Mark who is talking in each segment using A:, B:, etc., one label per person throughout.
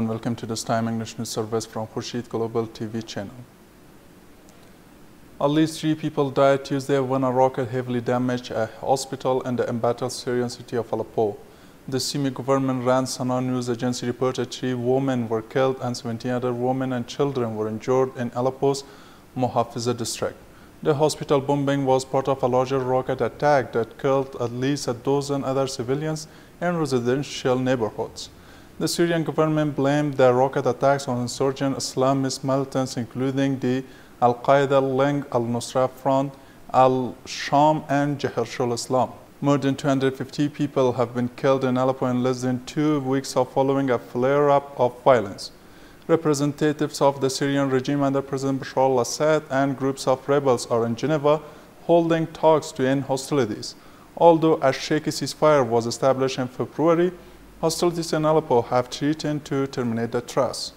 A: and welcome to this time English news service from Khurshid Global TV channel. At least 3 people died Tuesday when a rocket heavily damaged a hospital in the embattled Syrian city of Aleppo. The semi-government-run Sana news agency reported 3 women were killed and 17 other women and children were injured in Aleppo's Mohafiza district. The hospital bombing was part of a larger rocket attack that killed at least a dozen other civilians in residential neighborhoods. The Syrian government blamed the rocket attacks on insurgent Islamist militants including the Al-Qaeda-linked Al-Nusra Front, Al-Sham and Jahsh al-Islam. More than 250 people have been killed in Aleppo in less than 2 weeks following a flare-up of violence. Representatives of the Syrian regime under President Bashar al-Assad and groups of rebels are in Geneva holding talks to end hostilities. Although a shaky ceasefire was established in February, hostilities in Aleppo have threatened to terminate the truce.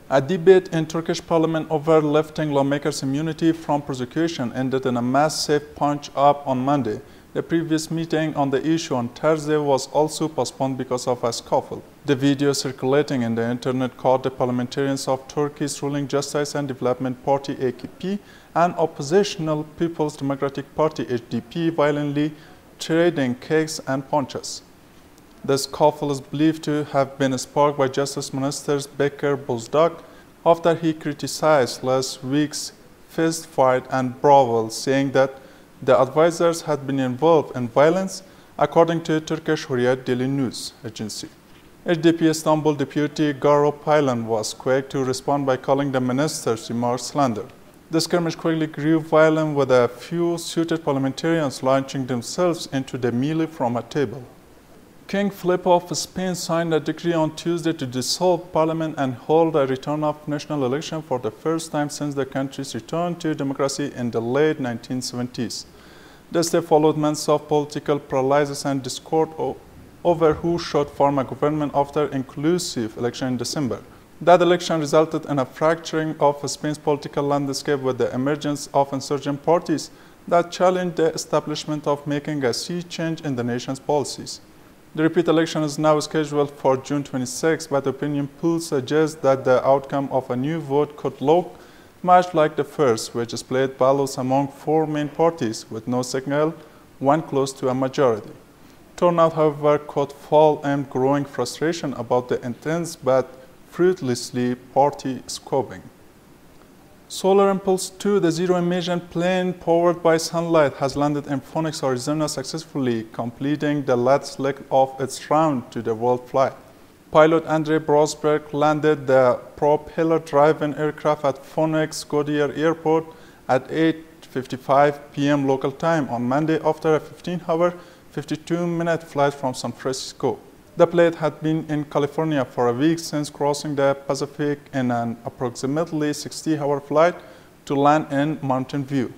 A: A debate in Turkish parliament over lifting lawmakers' immunity from prosecution ended in a massive punch-up on Monday. The previous meeting on the issue on Thursday was also postponed because of a scuffle. The video circulating in the internet caught the parliamentarians of Turkey's ruling Justice and Development Party AKP and oppositional People's Democratic Party HDP violently trading kicks and punches. The scuffle is believed to have been sparked by Justice Minister Bekir Bozdağ after he criticized last week's fist fight and brawl, saying that the advisors had been involved in violence, according to Turkish Hurriyet Daily News agency. HDP Istanbul Deputy Garo Paylan was quick to respond by calling the minister's remarks slander. The skirmish quickly grew violent, with a few suited parliamentarians launching themselves into the melee from a table. King Philip of Spain signed a decree on Tuesday to dissolve parliament and hold a return of national election for the first time since the country's return to democracy in the late 1970s. The step followed months of political paralysis and discord over who should form a government after inclusive election in December. That election resulted in a fracturing of Spain's political landscape with the emergence of insurgent parties that challenged the establishment of making a sea change in the nation's policies. The repeat election is now scheduled for June 26, but opinion polls suggest that the outcome of a new vote could look much like the first, which displayed ballots among 4 main parties with no single one close to a majority. Turnout, however, could fall amid growing frustration about the intense but fruitlessly party squabbling. Solar Impulse 2, the zero-emission plane powered by sunlight, has landed in Phoenix, Arizona successfully, completing the last leg of its round to the world flight. Pilot Andre Brosberg landed the propeller-driven aircraft at Phoenix Goddard Airport at 8:55 p.m. local time on Monday after a 15-hour, 52-minute flight from San Francisco. The plane had been in California for a week since crossing the Pacific in an approximately 60-hour flight to land in Mountain View.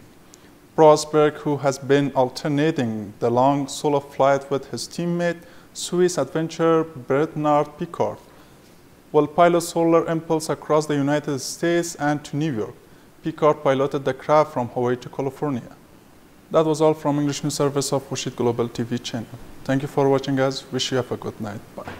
A: Brosberg, who has been alternating the long solo flight with his teammate, Swiss adventurer Bernard Picard, will pilot Solar Impulse across the United States and to New York. Picard piloted the craft from Hawaii to California. That was all from English News Service of Khurshid Global TV channel. Thank you for watching, guys. Wish you have a good night. Bye.